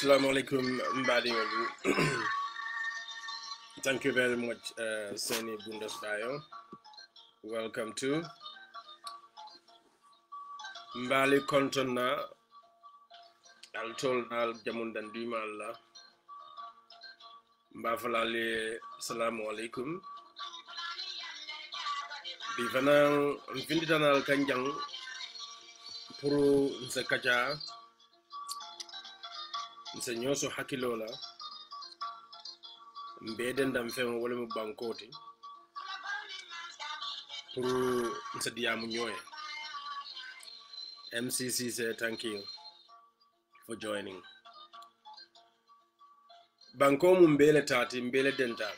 Assalamu alaikum, Mbadi. Thank you very much, Seni Bundesdayo. Welcome to Mbali Kontona. Al told Al Jamundan Dimala. Mbafalali, Assalamu alaikum. Bifanang, Infinitana Kanjang, Puru Zakaja. Nsenyoso hakilola mbeden dam fen wala mu bankoti pour nsadiamu nyoye. MCC say thank you for joining. Banko mu mbele tati mbele dentala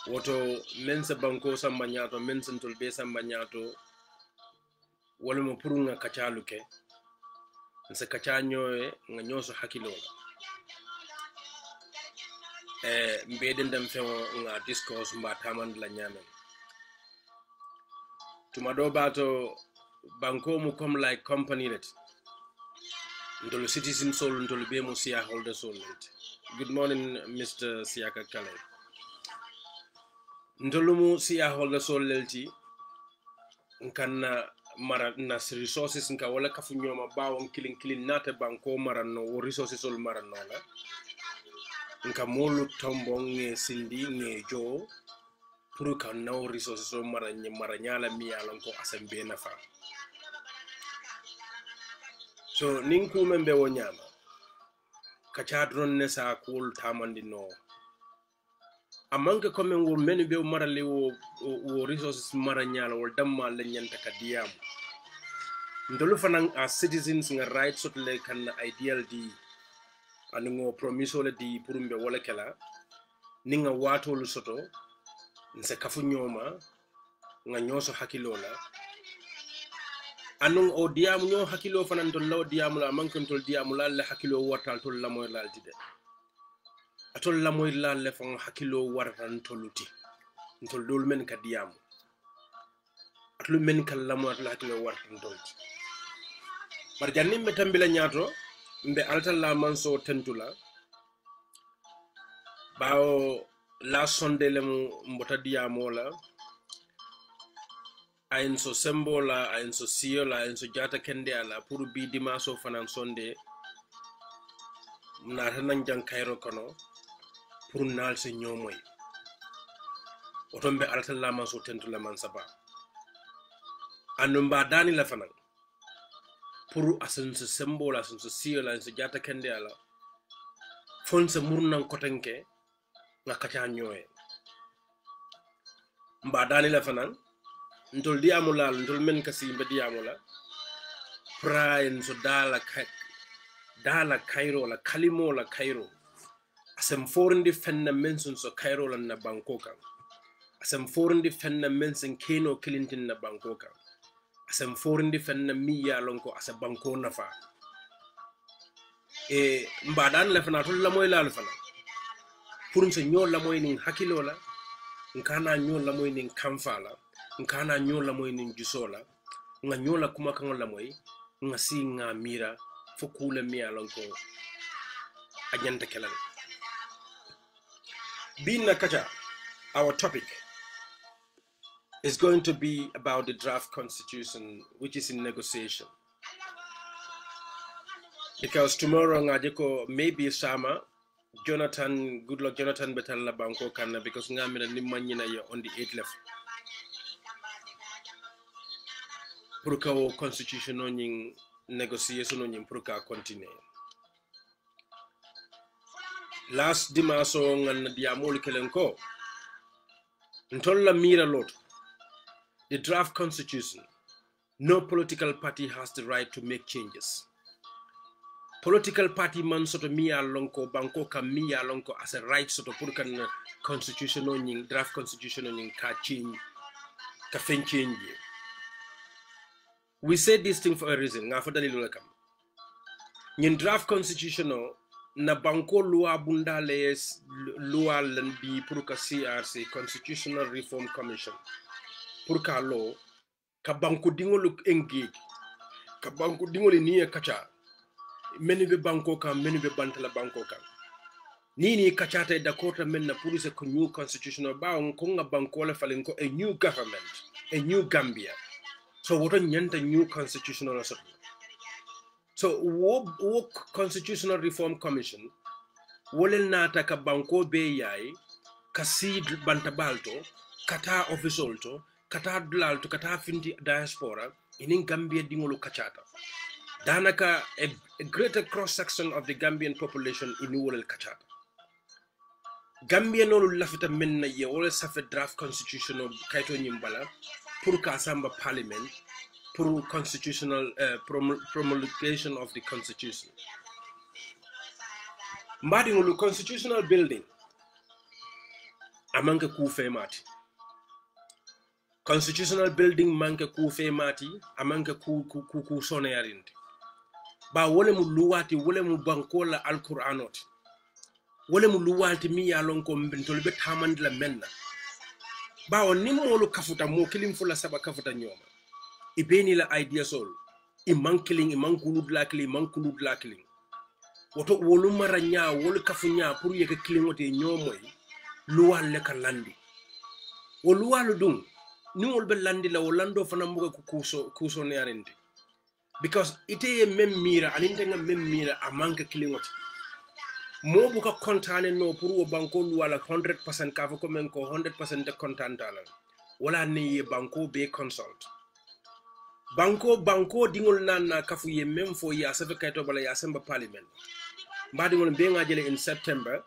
woto mensa banko sambanyato mensa ntolbe sambanyato wala mu pour nga kachaluke nse kachanyoe nga nyoso hakilola mbeden dam fewo nga discourse mba tamand la nyamen tumado bato banko mu comme like company let ndolo citizen soul ndolo be mu siya holder soul let. Good morning Mr. Siaka Kale. Ndolo mu siya holder soul lelti nkanna mara nas resources nka wala kafu nyoma bawon kilin nata banko marano wo resources ol marano la nka molu tombo nge sindi nge jo pour ka no resources ol maranyala miyala ko asembe na fa so ninku membe wo nyama ka chadron ne sa kul tamandi no amanke comme wo menu be marale wo resources maranyala wol damma la nyanta ka diam ndolu fanan as citizens nga right sotle kan ideal di anungo promiso le di purumbe wala kala ninga watolu soto nse kafu nyoma nga nyoso hakilola anung o diam nyo hakilo fanan to law diam la mankan tol diam la le hakilo wartal tol la moy lalti de atol la moy la le fon hakilo wartan toluti ntol dol men ka diam atlu men kal la moy la hakilo wartan toluti bar jannim be tambila nyaato mbe altal la manso tentula bawo la sonde le mbota diamo la ayin so sembola ayin so siola ayin so jata kende ala pour bi dimaso fanan sonde na tanan jang kayro kono pour nal se nyomoy otombe altal la manso tentula man saba anumba dani la fanan pour asen se sembola asen so siola ayin so jata kende ala fon se murnan kotenke nga kacha nyoe mba dani la fanan ntol diamula ntol men kasi mbe diamula praen so dala kairo la kalimo la kairo asem forndi fenna mensun so kairo la na bankoka asem forndi fenna mensen keno clinton na bankoka asem forndi fenna miya lonko asa banko nafa e mba dan la fana tol la moy la fana pour se ñol la moy ning hakilola nkana ñol la moy ning kamfala nkana ñol la moy ning jusola nga ñola kuma kan la moy nga si nga mira fokula mi alonko ajanta kelal bina kacha. Our topic is going to be about the draft constitution which is in negotiation, because tomorrow ngajeko maybe sama Jonathan, good luck Jonathan betal la banko kanna because ngamira ni manyina ya on the 8th level pour que o constitution no nying negotiation no nying pour ka continue last dimaso ngan diamol kelenko ntolla mira lot the draft constitution No political party has the right to make changes. Political party man soto miya lonko banko ka miya lonko as a right soto pour kan constitutional nying draft constitutional nying ka change ka fen change. We said this thing for a reason. Nga fadali lola kam. Nyin draft constitutional na banko loi bunda les loi lan bi pour ka CRC Constitutional Reform Commission pour ka law ka banko dingolu engage ka banko dingoli niya kacha menu be banko kan menu be bantala banko kan ni kachata dakota men na police ko new constitutional ba on ko nga banko la falen ko a new government, a new Gambia. So what nyanta new constitutional so wo Constitutional Reform Commission wolel nata ka banko be yayi ka seed bantabalto kata official to kata dulal to kata finti diaspora in Gambia dingolo kachata danaka a greater cross-section of the Gambian population in wolel kachata Gambia no lafita menna ye wala safe draft constitutional kaito nyimbala pour ka samba parliament pour constitutional promulgation of the constitution. Mbadi ngulu constitutional building amanke ku fe mati. Constitutional building manke ku fe mati amanke ku sone yarinde. Ba wole mu luwati wole mu bankola alquranoti. Wole mu luwati mi ya lonko mbintol be tamandla menna. Ba woni molu kafuta mo kilim fula saba kafuta nyoma. Ibeni la idea sol iman killing iman kulud lakling woto wolu maranya wolu kafunya pour yeke killing wote nyomoy luwal le ka landi wolu walu dum ni wol be landi la wolando fana mbuga kuso ne arende because ite ye mem mira alinte nga mem mira amanka killing wote mo buka kontane no pour wo banko luwala 100% ka fa ko men ko 100% de kontantala wala ni ye banko be consult banko dingol na kafu ye même fo ya safe kayto bala ya samba parliament mbadi ngol be ngajele in September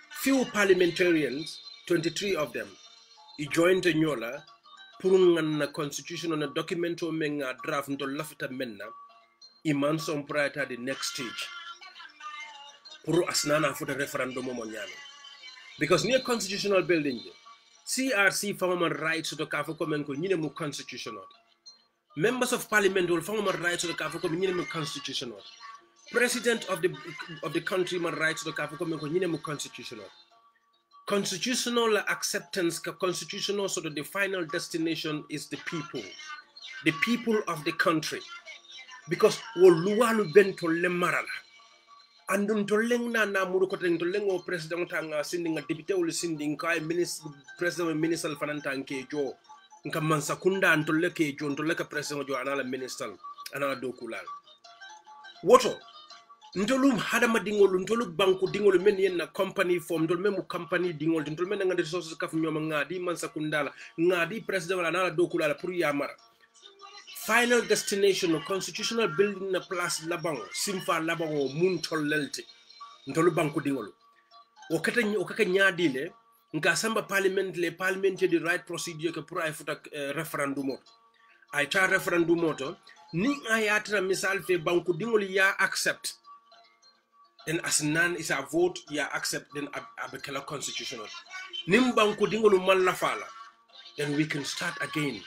few parliamentarians 23 of them joined nyola pour nganna constitution on a documento menga draft ndo lafita menna iman son priority the next stage pour asnana for the referendum mo nyame because near constitutional building CRC human rights to kafu komen ko nyine mu constitutional. Members of Parliament will form a right to the Kafuko minimum constitutional. President of the country man rights to the Kafuko minimum constitutional. Constitutional acceptance constitutional so that the final destination is the people of the country. Because woluwalu bento lemarala. Andun toleng na murukoteng toleng o president tanga sending a deputy ul sending kai minister president minister fanantang ke jo. Nka mansakunda antoleke jo ntoleka president jo anala minister anala dokulal woto ntolum hadama dingol ntoluk banku dingol men yenna company form ntol memu company dingol ntol men ngade resources kaf nyoma ngadi mansakunda ngadi president anala dokulal pour yamara final destination of constitutional building na place labango simfa labango mun tollelti ntolu banku dingol o kata nyaadile nga samba parliament le parliament the right procedure ke pour ay futa referendum ay ta referendum to ni ayatra misal fe banku dingol ya accept then as none is a vote ya accept then abekala constitutional nim banku dingol man la fala then we can start again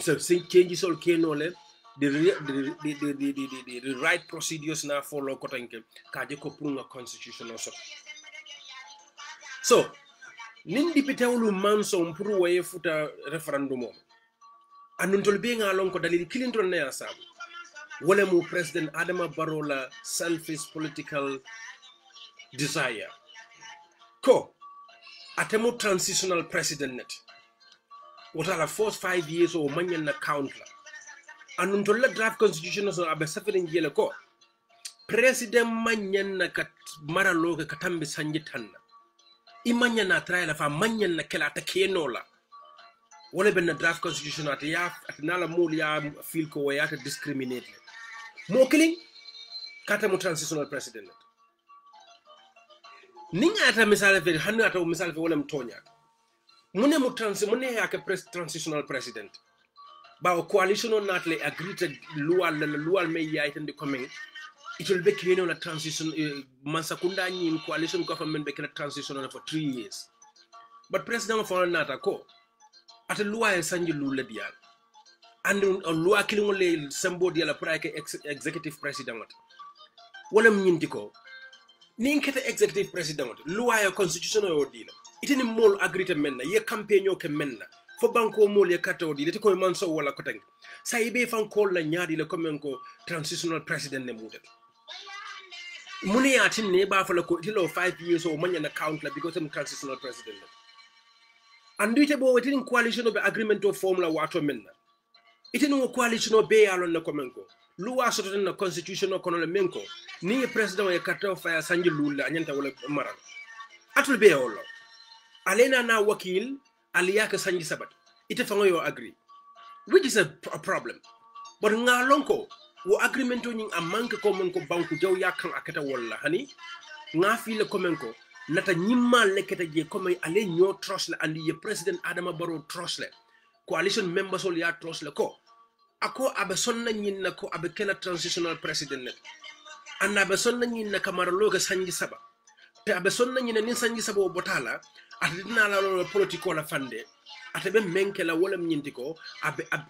so changes all kenole the right procedures na follow kotanke kaje ko pour nga constitutional so nindi pitawlu manso mpuru waye futa referendum anun tolbe ngalon ko dalili Clinton ne asam wala mu president Adama Barrow la selfish political desire ko atemu transitional president net wata la 4-5 years o manyan na count la anun tolla draft constitution so abe safirin jele ko president manyan na kat maralo ka katambe sanjitanna imanya na trial fa manyan na kala ta kenola wala ben draft constitution at ya at nala mul ya feel ko way at discriminate mo killing kata mo transitional president ninga ata misale fe hanu ata misale fe wala mtonya mune mo transitional president ba coalition on not le agree to lual me yaitande coming it will be clean on a transition mansakunda in coalition government be transition on for 3 years but president of nata ko at loi sanji lula dia and loi killing le sambo dia la prake executive president wala mnyindiko ni nkete executive president loi constitutional odila itini mol agree menna ye campaign ke menna fo banko mol ye kato di leti ko man so wala ko tang say be fan call la nyaadi le comme ko transitional president ne mudet muni atin ne ba fa la ko tilo 5 years o manya na count la because I'm transitional president and do it bo within coalition of agreement of formula wato menna itini coalition of be alon na comme ko luwa soto na constitution o kono le menko ni president ye kato fa sanji lula anyanta wala maral atul be olo alena na wakil aliyaka sanji sabat ite fango yo agree which is a problem but ngalonko wo agreement o nying amanke ko mon ko banku jaw yakan akata wala hani nga fi le komenko nata nyimma leketa je komay ale nyo trust la andi ye president Adama Barrow trust le coalition members ol ya trust le ko ako abe sonna nyin na ko abe kena transitional president ne anna abe sonna nyin na kamara loga sanji saba te abe sonna nyin ni sanji saba o botala atidina la lo politiko la fande atebe menke la wala mnyintiko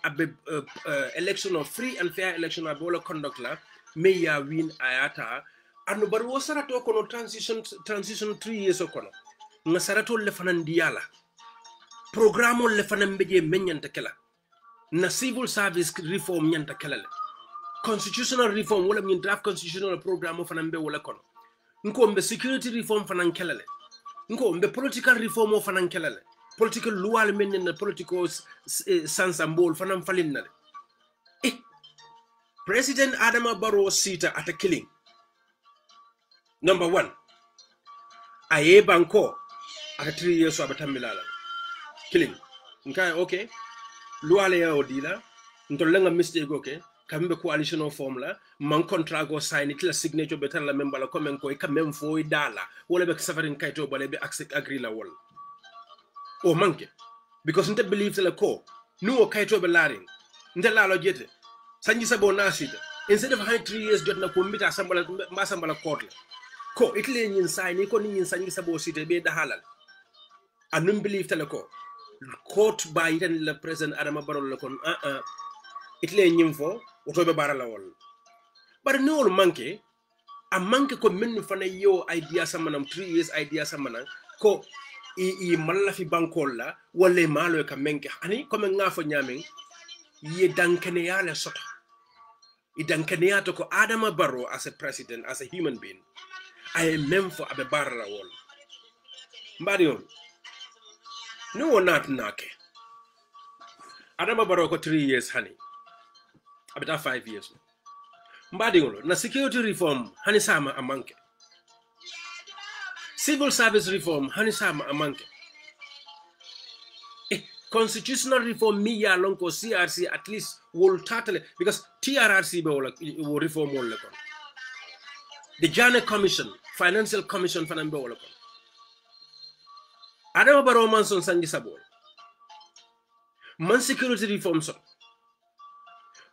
abe election of free and fair election abe wala conduct la me ya win ayata anu bar wo sarato kono transition 3 years kono nga sarato le fanan diala programme le fanan beje menyanta kala na civil service reform nyanta kala constitutional reform wala min draft constitutional programme fanan be wala kono nko mbe security reform fanan kala nko mbe political reform o fanan kelale political luwal men na political sansambol fanan falin na president Adama Barrow sita at a killing number 1 aye banko at 3 years of atamilala killing nkai okay luwale ya odila ntolenga mistake okay kambe coalition of formula man contract go sign it la signature betan la member la comme ko e kamem fo dala wala be safarin kayto bale be accept agree la wol o manke because nte believe la ko no kayto be laring nte Lalo Jaiteh sanji sabo nasida instead of 3 years jot na ko mbita asambala court la ko itle nyin sign ko ni nyin sanji sabo site be da halal anum believe la ko court by den le president Adama Barrow la kon itle nyin fo otobe barala wol bar no manke a manke ko men fana yo idea samanam 3 years idea samana ko i malla fi bankol la wala malo ka menke ani ko men ngafo nyamen ye dankene yale soto i dankene yato ko Adama Barrow as a president as a human being I am meant for abe barala wol mbadi on no not nake Adama Barrow ko 3 years hani abita 5 years mbadi ngolo na security reform hani sama amanke civil service reform hani sama amanke constitutional reform mi ya lonko CRC at least will totally because TRRC be will reform wol kon the Journey Commission Financial Commission fanan be wol kon Adama Barrow manson sangi sabol man security reform so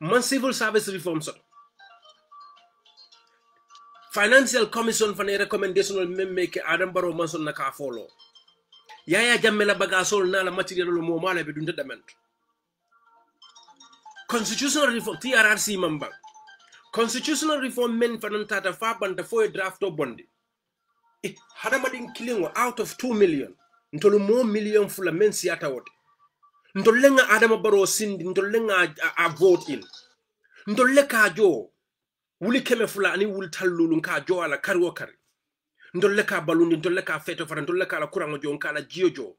man civil service reform so Financial Commission for a recommendation will make Adam Barrow Manson naka follow. Yaya Jamela Bagasol na la material mo mala be dunta dament. Constitutional reform TRRC member. Constitutional reform men fanantata fa banda fo draft o bondi. Hadamadin killing out of 2 million. Ntolu mo million fula men siata wote. Ntolenga Adam Barrow sindi ntolenga a vote in. Ntoleka jo wuli keme fula ani wuli tallulu nka jo ala karwo kari ndolle ka balundi ndolle ka feto fara ndolle ka la kurango jo nka la jiyo jo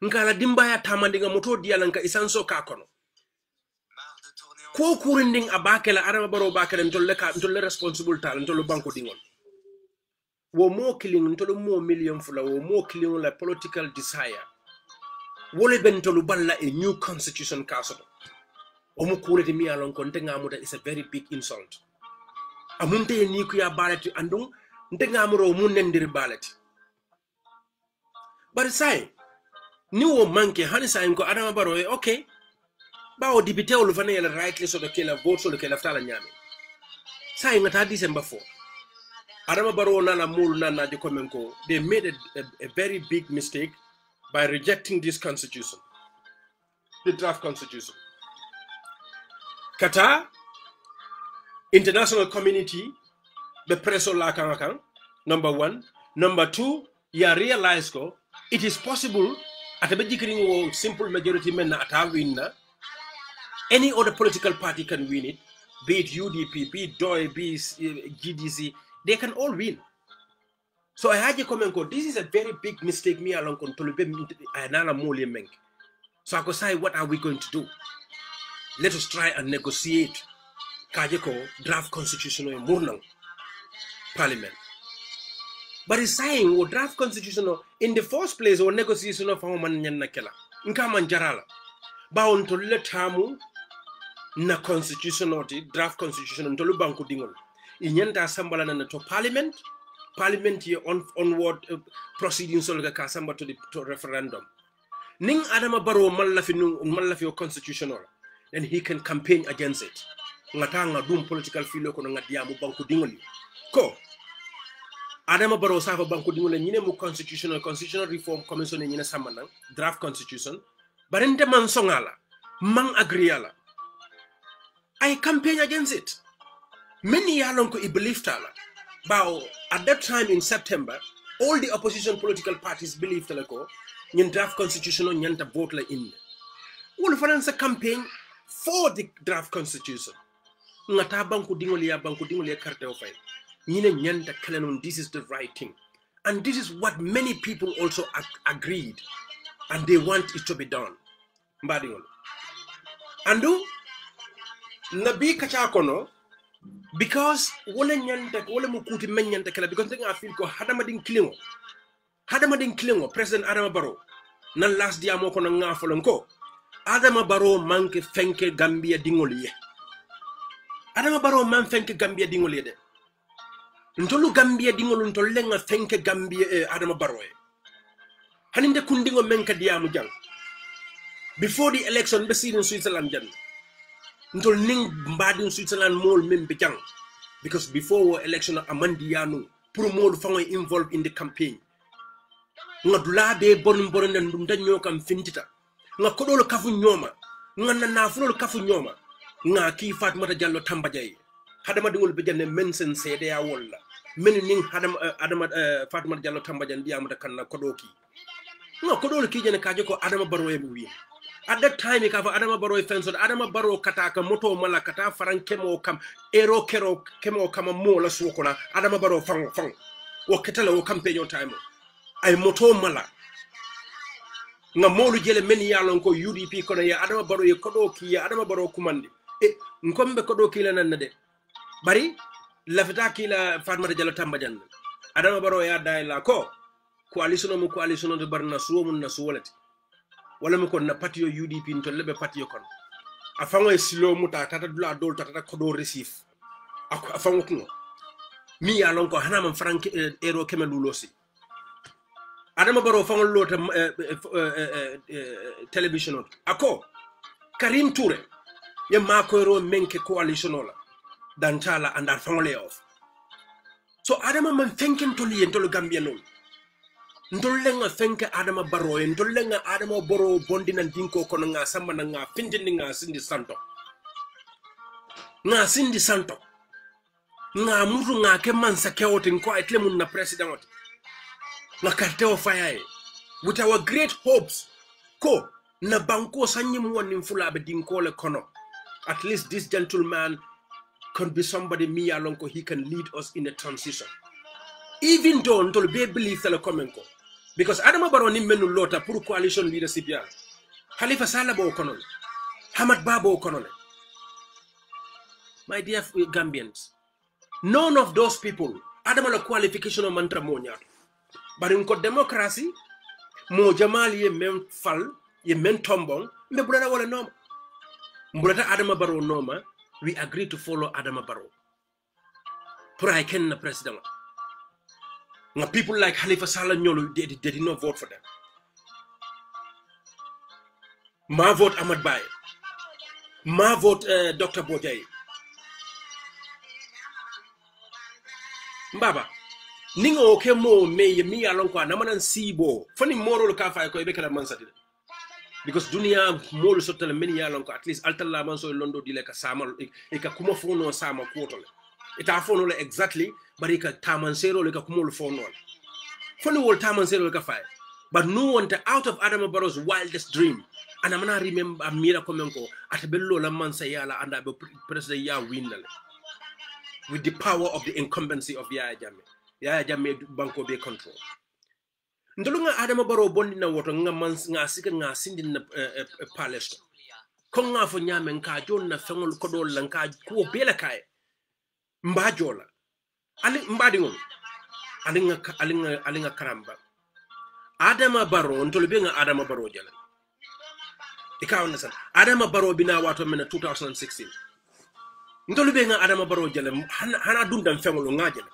nka la dimbaya tamandinga moto diala nka isanso ka kono ko kurinding abake la Adama Barrow bakale ndolle responsible tal ndollo banko dingol wo mo killing ndollo mo million fula wo mo killing la political desire wole bentolu balla a new constitution kasoto o mo kurete mi alon ko ntenga muda is a very big insult amunte ni ku ya balati andung ntenga amuro mun nendir balati bari sai ni wo manke hani sai ko Adama Barrow okay bawo député olu fana yela rightly so de kela vote so de kela ftala nyame say ngata December 4 Adama Barrow nana mulu nana de komenko they made a very big mistake by rejecting this constitution, the draft constitution. Kata international community the press la kan number 1, number 2 ya realize ko it is possible at a big simple majority men at win na any other political party can win it, be it UDP, be it DOI, be it GDC, they can all win. So I had you come and go, this is a very big mistake me along menk. So I could say, what are we going to do? Let us try and negotiate Kajeko draft constitutional in parliament. But he's saying what draft constitutional in the first place or negotiation of Homan Yanakela. Nkaman Jarala. Bound to let Hamu na constitutional draft constitution ntolu banku dingol inyanta assembly na to parliament here onward proceedings solga ka samba to the referendum ning Adama Barrow mallafi constitutional then he can campaign against it ngatanga dum political filo ko ngadiamu banku dingol ko Adama Barrow safa banku dingol nyine mu constitutional reform commission nyine samana draft constitution barende man songala man agriala I campaign against it. Many yalonko I believed tala. But at that time in September, all the opposition political parties believed talako nyen draft constitution nyanta vote la in. All finance campaign for the draft constitution. Ngata banku dingolia carte of file. Nyine nyanta kalenon this is the right thing. And this is what many people also agreed. And they want it to be done. Mbadingol. Andu Nabi kachakono because wala nyanta wala mukuti menyanta kala because I feel ko hadamadin klingo President Adama Barrow na last dia mo kono ngafolon ko Adama Barrow manke fenke Gambia dingoliye Adama Barrow man fenke Gambia dingoliye de ntolu Gambia dingolu ntolle nga fenke Gambia Adama Barrow haninde kundingo menka diamu jang before the election be seen in Switzerland jang Ntol ning mbadin Switzerland mol membe jang because before election amandiano pour mol fango involved in the campaign ngadula be bon ndum danyo kam fintita nga kodolo kafu nyoma nga nafulo kafu nyoma nga ki Fatmata Jallow Tambajay hadama dingol be janne mensen sede ya wolla men ning adama Fatmata Jallow Tambajay ndiamata kanna kodoki nga kodolo ki jene kaje ko Adama Barrow e wi at that time ka fa Adama Barrow fence Adama Barrow kataka moto mala kata faran kemo kam ero kemo kam mo la sukola Adama Barrow fang o ketala o campaign time ay moto mala nga molu jele men yalon ko UDP kono ya Adama Barrow e kodoki ya Adama Barrow kumandi e nkombe kodoki la nan de bari lafita ki la Fatmata Jallow Tambajay Adama Barrow ya dai la ko coalition de barna suwo na suwolati wala mo kon na patio UDP to lebe patio kon afango e silo muta tata dula dol tata kodo receive afango ko mi ya lon ko hanama frank ero kemelulosi Adama Barrow fango lota television ako Karim Touré ye mako ro menke coalition ola dan tala andar fango lay off so Adama man thinking to li en to Gambia non ndollenga fenke Adama Barrow ndollenga Adama Barrow bondina dinko kono nga samba nga findini nga sindi santo nga mutu nga ke mansa kewotin ko etle mun na president nga karteo fayaye with our great hopes ko na banko sanyim woni fulabe dinko le kono at least this gentleman could be somebody me along ko he can lead us in a transition even though ntol be believe tele comenko because Adama Barrow ni menu lota pour coalition leadership ya Halifa Sallah bo kono Hamad Babo kono my dear Gambians none of those people Adama la qualification of mantra mo nyato bari ko democracy mo jamal ye men fal ye men tombong mbe bulata wala noma mbulata Adama Barrow noma we agree to follow Adama Barrow pour I can na president Now people like Halifa Sallah Nyolo, they did not vote for them. Ma vote Ahmad Baye. ma vote Dr. Bojay mbaba ningo ke mo me mi alon ko na manan sibo fani morol ka fa ko be kala man satide because dunia molu sottale men yalon ko at least altalla man so londo dile ka samal e ka kuma fono sama kotole ita fono le exactly bari ka taman sero le ka kumol fono fani wol taman sero le ka fa but no one out of Adam Barrow's wildest dream and I'm not remember Amira Komenko at bello la man sayala and I president ya win with the power of the incumbency of Yaya Jammeh banko be control ndolunga Adama Barrow bondi na woto nga man nga sika nga sindi na palace ko nga fo nyame nka jonna fengol ko dol lan ka ko bela kay mba jola ali mbadi ngol alinga karamba Adama Barrow ntolo be nga Adama Barrow jala ikawna san Adama Barrow bina wato mena 2016 ntolo be nga Adama Barrow jala hana dundam fengol nga jala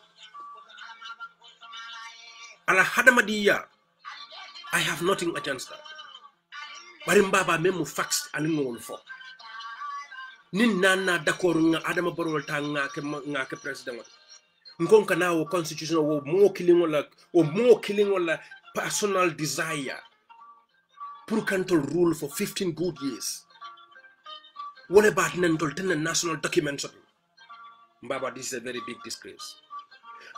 ala hadamadiya I have nothing against that bari mbaba memu facts alingol fo nin nana d'accord nga Adama Barrow ta nga ke president ngonka nawo constitution wo mo killing wala personal desire pour control rule for 15 good years what about nentol ten national documents mbaba this is a very big disgrace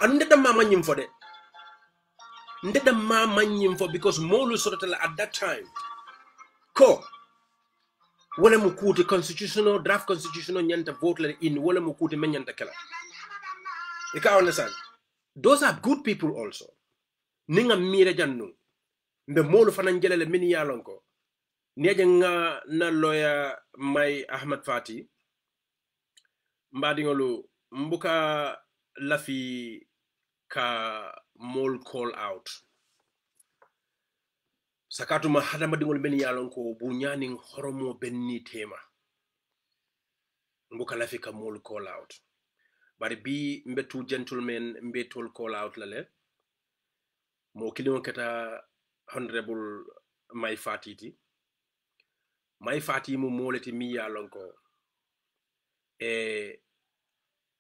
and ndeda mama nyim fo de ndeda mama nyim fo because molu sotala at that time ko wala mu kuti constitutional draft constitutional nyanta vote la in wala mu kuti men nyanta kala you can understand those are good people also ninga mire jannu mbe molu fanan jelele min yalon ko neje nga na lawyer may Ahmed Fati mbadi ngolu mbuka lafi ka mol call out sakatu ma hadama dingol ben yalon ko bu ñaning horomo benni tema mbuka lafi ka mol call out bari bi mbe two gentlemen mbe tol call out lale mo kilimo keta honorable may fatiti may fati mo moleti mi yalon ko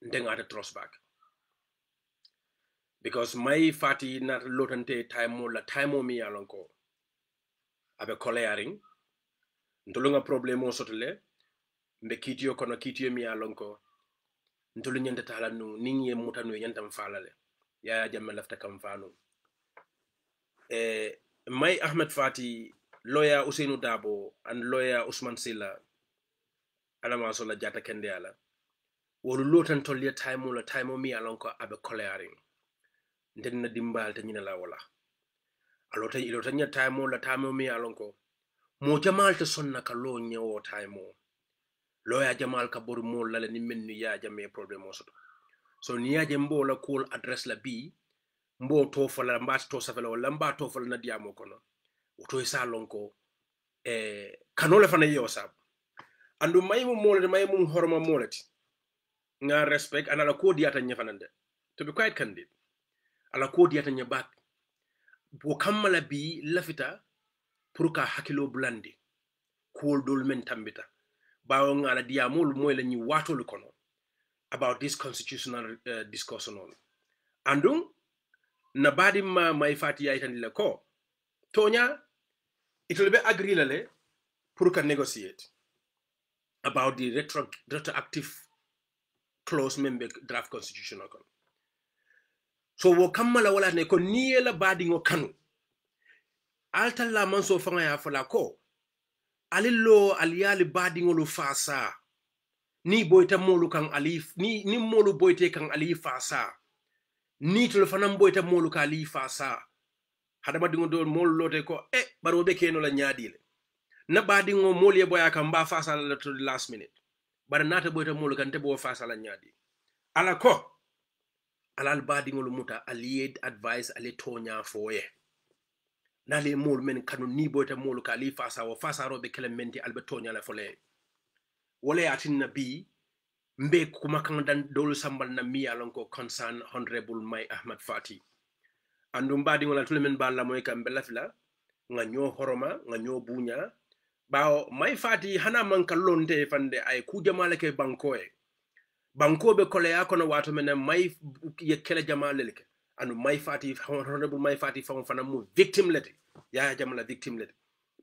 ndengata trust back because may fati not lotante time mi yalon ko abe coloring ndolunga problem o sotole mbe kitiyo kono kitiyo mi yalon ko ndolu nyanda tala nu ninye mutanu yantam falale Yaya Jammeh lafta kam fanu may Ahmed Fati lawyer Ousseynou Dabo and lawyer Ousmane Silla alama sola jata kende ala wolu lotan tolya time mi yalon ko abe coloring nden na dimbal te nyina la wala alota ilota nya time mi yalon ko mo jamal te sonna ka lo nyawo time lawyer Jamal ka bor mo la ni menni Yaya Jammeh problem o so ni yaje mbo la call address la bi mbo to fala mba to safala wala mba to fala na diamo kono to isa lonko kanole fana yo sab andu maymu molade maymu horma molati nga respect ana la ko diata nyafanande to be quite candid ala ko diata nyabak bo kamala bi lafita pour ka hakilo blandi ko dol men tambita bawo ngala diamol moy la ñi watolu kono about this constitutional discussion on andum na badi ma may fati yaytandi le ko tonya it will be agree lale pour ka negotiate about the retroactive clause member draft constitutional kon so wo kamala wala ne ko niye la badi ngo kanu altalla man so fanga ya fala ko alillo aliyali badi ngolu fasa ni boyta molu kan alif ni molu boyte kan alif fasa ni to fanam boyta molu ka alif fasa hadama dingo do molu lote ko baro be keno la nyaadile na badi ngo molu ye boya kan ba fasa la to the last minute bar nata boyta molu kan te bo fasa la nyaadi ala ko alal badi ngolu muta aliyed advice ale tonya foye nale molu men kanu ni boyta molu ka alif fasa wo fasa robe kelementi albe tonya la fole wala yatin nabi mbe kuma kan dan dolu sambal na mi alon ko concern honorable may Ahmed Fati andum badi ngol tulmen balla moy kam be lafila nga nyo horoma nga nyo bunya Bao mai fati hana man kalonte fande ay ku jamala ke banko e. Banko be kole ya kono wato mena mai ye kele jamala leke. Anu mai fati honorable mai fati fana mu victim lete. Ya jamala victim lete.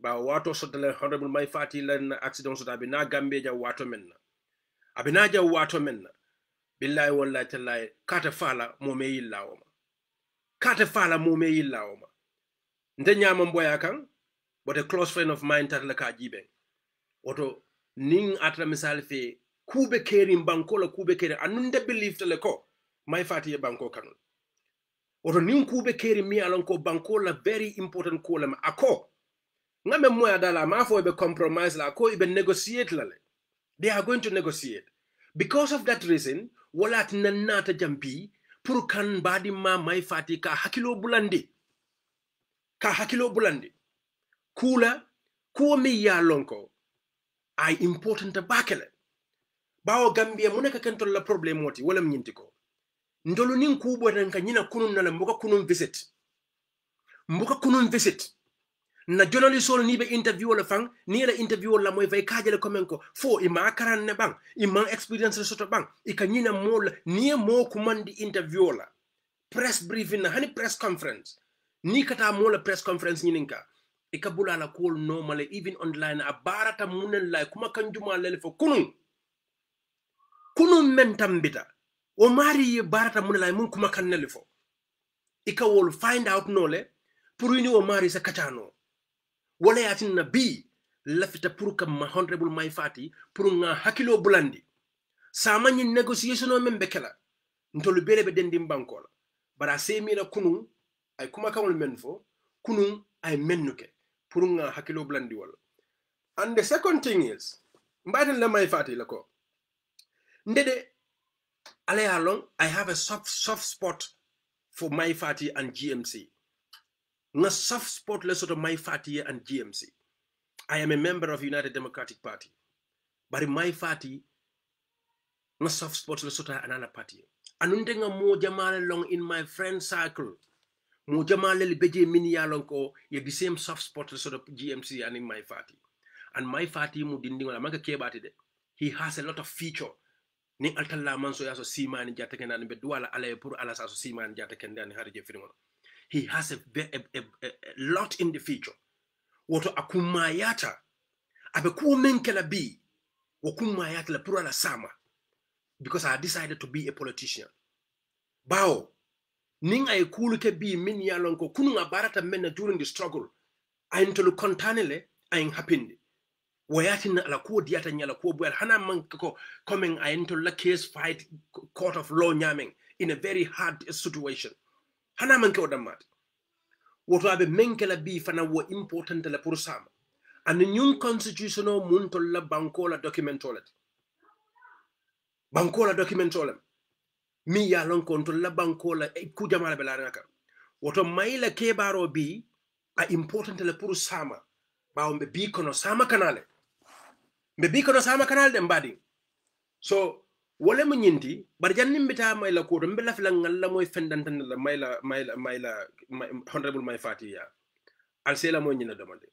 Ba wato sotale honorable mai fati len accident sota be na gambe ja wato menna. Abina ja wato menna. Billahi wallahi tallahi kata fala mo me yillawoma. Kata fala mo me yillawoma. Nte nyama mboya kan, but a close friend of mine tatla ka jibe. Oto ning atra misal fe kube keri banko la kube keri anunde believe tele ko mai fati ye banko kanun. Oto ning kube keri mi alon ko banko la very important ko la ako. Ngame moya dala ma fo be compromise la ko ibe negotiate la le. They are going to negotiate. Because of that reason, walat nanata jampi pour kan badi ma mai fati ka hakilo bulandi. Ka hakilo bulandi. Kula kuwa mi ya lonko ay important bakele. Bawo Gambia muneka kentol la problem woti wala mnyintiko. Ndolu nin kubo nanka nyina kunun na mbuka kunun visit. Mbuka kunun visit. Na journalist wala ni be interview wala fang ni la interview wala moy fay kajale komenko fo ima karan ne bang ima experience soto bang ika nyina mol ni mo kumandi interview wala press briefing na hani press conference ni kata mola press conference nyininka ika bula la call normally even online a barata munen lay kuma kanjuma lele fo kunun mentambita o mari ye barata munen lay mun kuma kan lele fo ika wol find out nole pour ni o mari sa kachano wala yatin na bi lafita pour kam ma honorable mai fati pour nga hakilo bulandi sama nyi negotiation o membe kala ntolu bele be dendim bankola bara semira kunun ay kuma kamul men fo kunun ay mennuke pour nga hakilo bulandi wala. And the second thing is mbaden la mai fati lako ndede ale along I have a soft spot for mai fati and GMC. Nga soft spot le sort of mai fati and GMC. I am a member of United Democratic Party. But mai fati nga soft spot le sort of another party. Anunde nga mo jamale long in my friend circle. Mo jamale li beje mini ya long ko ye the same soft spot le sort of GMC and in my party. And my fati mu dindi wala manga kebati de. He has a lot of feature. Ni altalla man so yaso simani jata kenda ni bedwala ala pour ala so simani jata kenda ni harije firimono. He has a lot in the future. Woto akumayata abe ku menkela bi wakumayata la pour ala sama because I decided to be a politician. Bao ning ay kulu ke bi min yalon ko kunu barata men during the struggle ay ntolu kontanele ay happy. Wayati na la ko diata nyala ko bu hana man ko coming ay ntolu la case fight court of law nyaming in a very hard situation. Hana man ko damat. Woto abe menkela bi fana wo important la pour sama. And nyun constitutional muntol la bankola documentolet. Bankola documentolem. Mi ya lon kontol la bankola ku jamala bela naka. Woto maila kebaro bi a important la pour sama. Ba mbe bi kono sama kanale. Mbe bi kono sama kanale dem badi. So wole mo nyinti bar janni mbita mayla ko to mbela fila ngalla moy fendantan la mayla honorable may fati ya al sela mo nyina demande.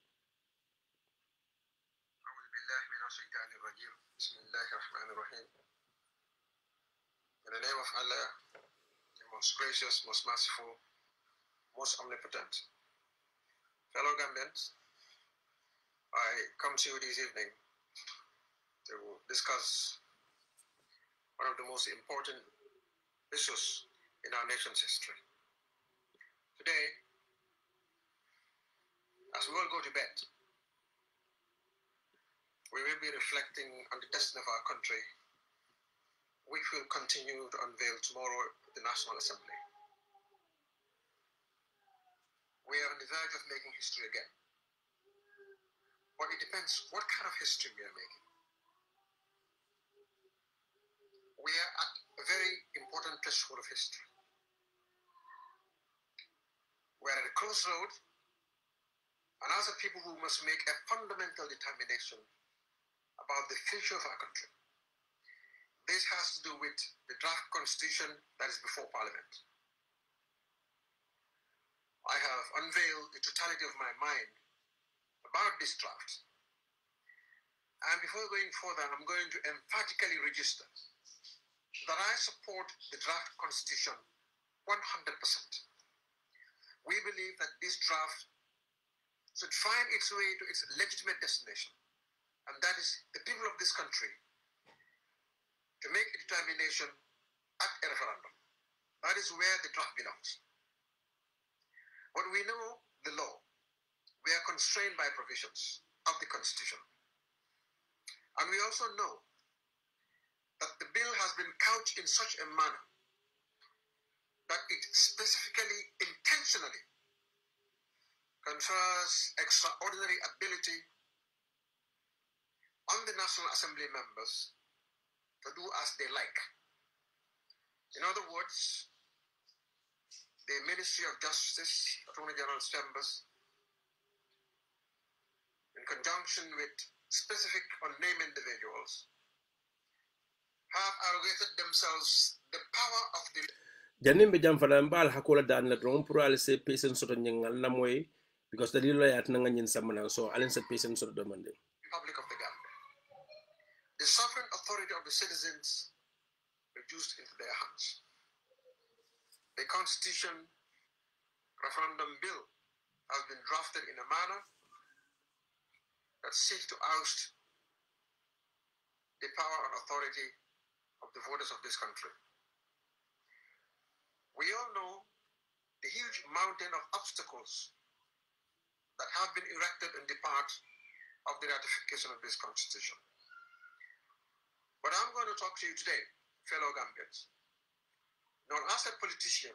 In the name of Allah, the most gracious, most merciful, most omnipotent. Fellow Gambians, I come to you this evening to discuss one of the most important issues in our nation's history. Today, as we all go to bed, we will be reflecting on the destiny of our country, which will continue to unveil tomorrow at the National Assembly. We are on the verge of making history again. But it depends what kind of history we are making. We are at a very important threshold of history. We are at a crossroad, and as a people who must make a fundamental determination about the future of our country. This has to do with the draft constitution that is before Parliament. I have unveiled the totality of my mind about this draft, And before going further, I'm going to emphatically register that I support the draft constitution 100%. We believe that this draft should find its way to its legitimate destination, and that is the people of this country to make a determination at a referendum. That is where the draft belongs. But we know the law. We are constrained by provisions of the Constitution. And we also know that the bill has been couched in such a manner that it specifically, intentionally confers extraordinary ability on the National Assembly members to do as they like. In other words, the Ministry of Justice, Attorney General's chambers, in conjunction with specific unnamed individuals, have arrogated themselves the power of the Janim be jam fana mbal hakola dan la dron pour aller se pesen soto ngal na moy because the lilo yat na ngin samana so alen se pesen soto demande. Republic of the Gambia. The sovereign authority of the citizens reduced into their hands. The constitution referendum bill has been drafted in a manner that seeks to oust the power and authority of the voters of this country. We all know the huge mountain of obstacles that have been erected in the path of the ratification of this constitution. But I'm going to talk to you today, fellow Gambians, not as a politician,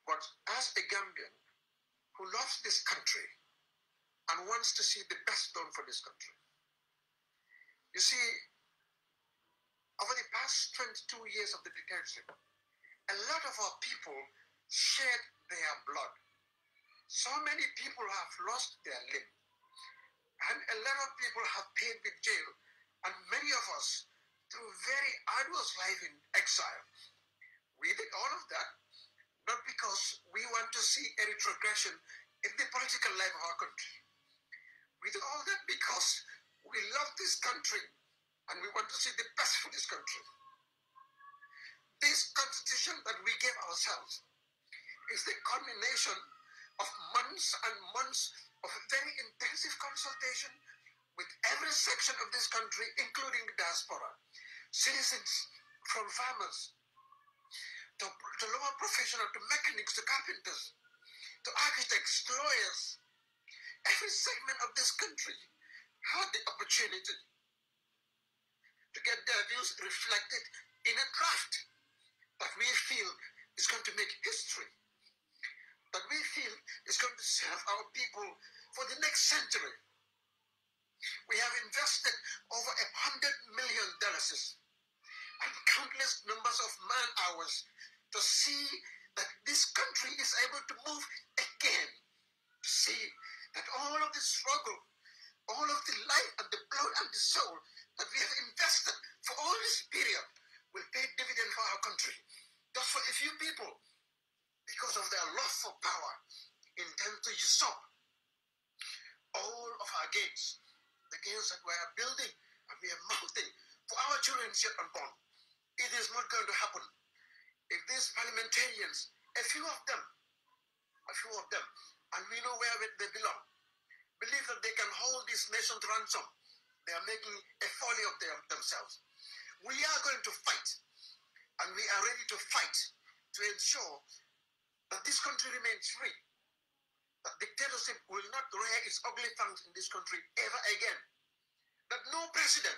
but as a Gambian who loves this country and wants to see the best done for this country. You see, over the past 22 years of the dictatorship, a lot of our people shed their blood. So many people have lost their limb. And a lot of people have paid with jail. And many of us, through very arduous life in exile. We did all of that, not because we want to see a retrogression in the political life of our country. We did all that because we love this country and we want to see the best for this country. This constitution that we gave ourselves is the culmination of months and months of very intensive consultation with every section of this country, including the diaspora, citizens, from farmers, to lower professional, to mechanics, to carpenters, to architects, to lawyers. Every segment of this country had the opportunity to get their views reflected in a draft that we feel is going to make history, that we feel is going to serve our people for the next century. We have invested over $100 million and countless numbers of man hours to see that this country is able to move again, to see that all of the struggle, all of the life and the blood and the soul that we have invested for all this period will pay dividend for our country. Just for a few people, because of their love for power, intend to usurp all of our gains, the gains that we are building and we are mounting for our children yet unborn. It is not going to happen if these parliamentarians, a few of them, and we know where they belong, believe that they can hold this nation to ransom. They are making a folly of themselves. We are going to fight, and we are ready to fight to ensure that this country remains free, that dictatorship will not rear its ugly fangs in this country ever again, that no president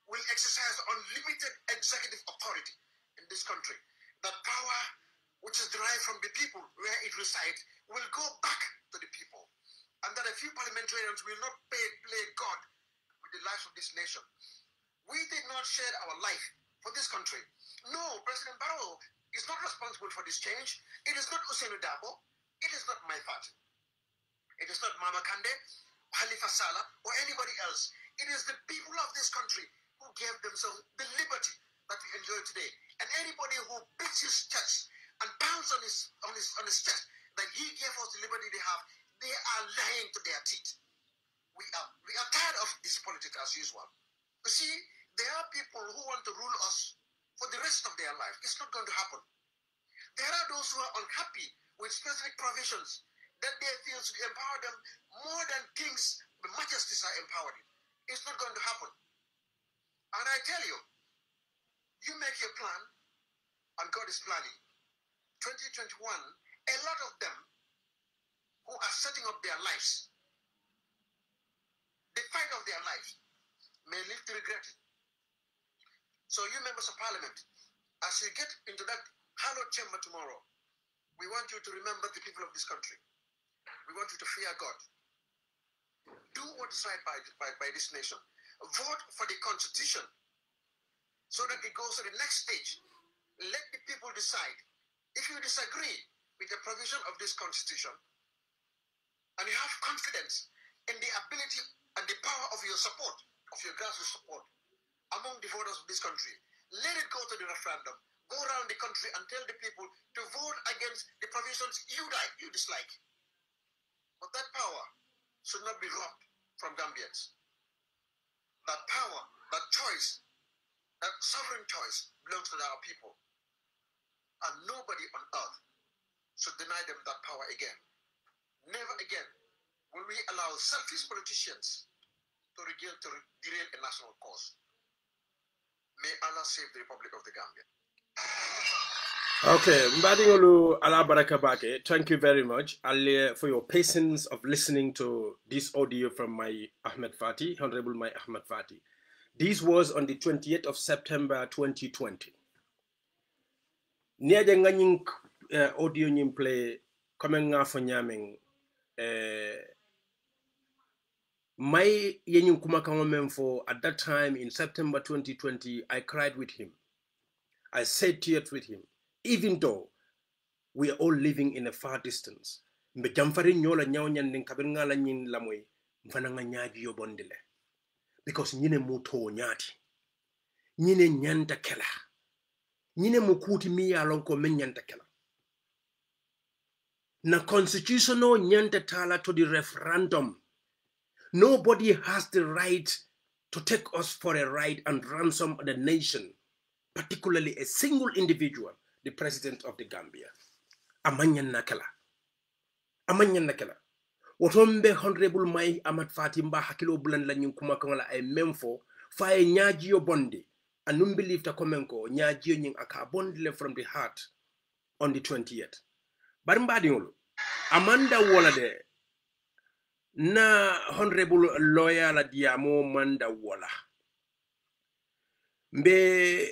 will exercise unlimited executive authority in this country, that power which is derived from the people where it resides will go back to the people, and that a few parliamentarians will not play God with the lives of this nation. We did not shed our life for this country. No, President Barrow is not responsible for this change. It is not Hussein Dabo. It is not my party. It is not Mama Kande, Halifa Saleh, or anybody else. It is the people of this country who gave themselves the liberty that we enjoy today. And anybody who beats his chest and pounds on his chest that he gave us the liberty they have, they are lying to their teeth. we are tired of this politics as usual. You see, there are people who want to rule us for the rest of their life. It's not going to happen. There are those who are unhappy with specific provisions that they feel should empower them more than kings, the majesties are empowered. It's not going to happen. And I tell you, you make your plan, and God is planning. 2021, a lot of them who are setting up their lives, the fight of their lives, may live to regret it. So you members of parliament, as you get into that hallowed chamber tomorrow, we want you to remember the people of this country. We want you to fear God. Do what is right by this nation. Vote for the Constitution so that it goes to the next stage. Let the people decide. If you disagree with the provision of this Constitution and you have confidence in the ability and the power of your support, of your grassroots support among the voters of this country, let it go to the referendum. Go around the country and tell the people to vote against the provisions you dislike. But that power should not be robbed from Gambians. That power, that choice, that sovereign choice belongs to our people. And nobody on earth should deny them that power again. Never again will we allow selfish politicians to derail a national cause. May Allah save the Republic of the Gambia. Okay, Mbadingolu Alabarakabake, thank you very much, Ali, for your patience of listening to this audio from my Ahmed Fati, Honorable my Ahmed Fati. This was on the 28th of September 2020. Niaja nganying audio nyim play coming nga for nyaming my yenyum kumakangomen for at that time in September 2020, I cried with him. I said tears with him. Even though we are all living in a far distance, because nyine muto nyati, nyine nyanta kela, nyine mukuti miya lonko men nyanta kela. Na constitutional nyanta tala to the referendum. Nobody has the right to take us for a ride and ransom the nation, particularly a single individual, the president of the Gambia. Amanyan nakela. Amanyan nakela. Watombe Honorable Mai Ahmad Fatimba Hakilo Bulan Lanyum Kumakangala a memfo, fire Nyajio Bondi, and unbelieved a comenko, Nyajio Ning Akabondle from the heart on the 20th. Barimbadiolo, Amanda Wallade, na Honorable Lawyer La Diamo Manda Walla. Mbe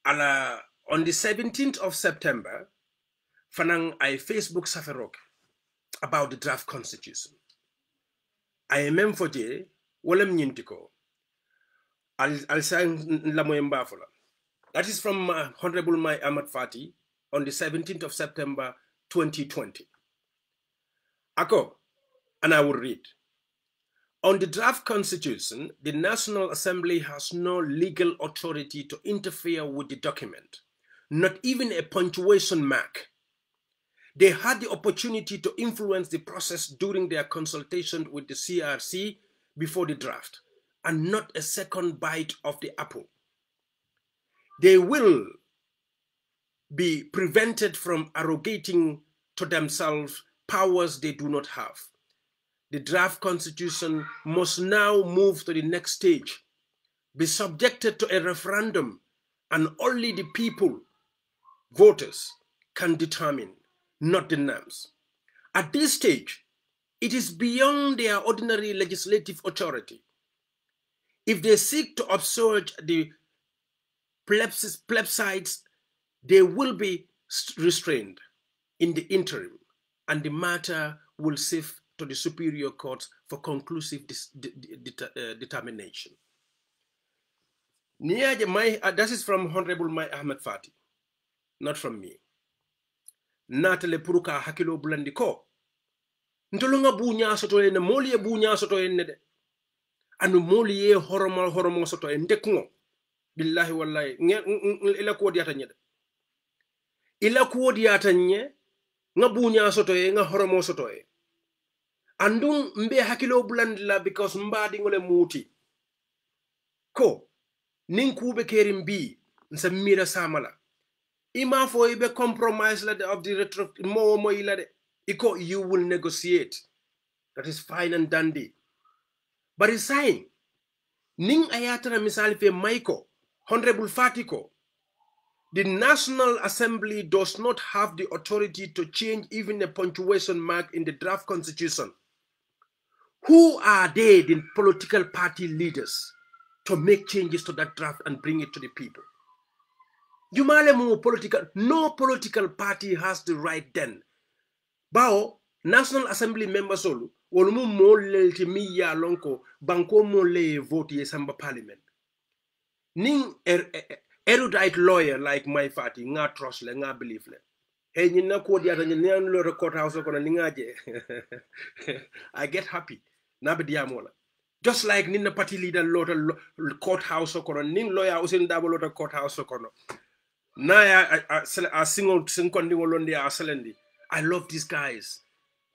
ala on the 17th of September, Fanang I Facebook Safarok about the draft constitution. I am for J, Willem Yintiko. I'll sign Lamoyembafula. That is from Honorable Mai Ahmad Fati on the 17th of September 2020. Ako, and I will read. On the draft constitution, the National Assembly has no legal authority to interfere with the document, not even a punctuation mark. They had the opportunity to influence the process during their consultation with the CRC before the draft, and not a second bite of the apple. They will be prevented from arrogating to themselves powers they do not have. The draft constitution must now move to the next stage, be subjected to a referendum, and only the people, voters, can determine, not the NAMs. At this stage, it is beyond their ordinary legislative authority. If they seek to upsurge the plebiscites, they will be restrained in the interim, and the matter will sift to the superior courts for conclusive determination. That is from Honorable Mai Ahmed Fati, not from me. Natale puruka hakilo bulandiko. Ntolunga bunya soto ene moli bunya soto ene de. Anu moli ye horomo soto ene dekno. Billahi wallahi ila ko diata nyede. Ila ko diata nye nga bunya soto e nga horomo soto e. andun mbe hakilo bulandila because mbadi ngole muti ko nin kube kerim bi nsa mira samala ima fo ibe compromise la of the retro mo ila de iko you will negotiate. That is fine and dandy. But it's saying ning ayatara misali fe Maiko Honorable Fatiko, the National Assembly does not have the authority to change even a punctuation mark in the draft constitution. Who are they, the political party leaders, to make changes to that draft and bring it to the people? No political party has the right then. Bao, National Assembly members all, wolumu mole timiya lonko, banko mole vote yesamba parliament. Ning erudite lawyer like my party, nga trust le, nga believe le. Hey, nina ko diata nyan lo court house ko na ningaje. I get happy. Nabidiamola. Just like nina party leader lot courthouse ko ning lawyer usin dabo lot courthouse ko no. Na a single londe a selendi. I love these guys.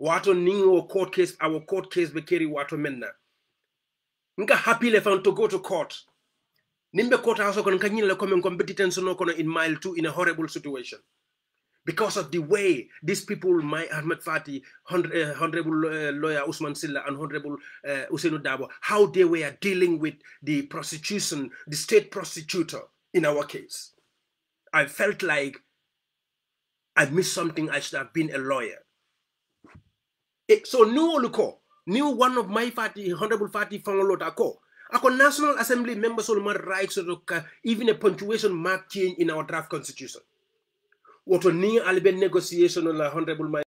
Wato ning our court case be carry wato menna. Nga happy le fan to go to court. Nimbe courthouse ko kanyin le komen competence no kono in mile 2 in a horrible situation. Because of the way these people, my Ahmed Fati, Honorable Lawyer Usman Silla and Honorable Usainu Dabo, how they were dealing with the prosecution, the state prosecutor in our case. I felt like I missed something. I should have been a lawyer. So new one of my Fati, Honorable Fati Fangolota ko. Ako National Assembly members all my rights to even a punctuation mark change in our draft constitution. What a near alben negotiation on la Honorable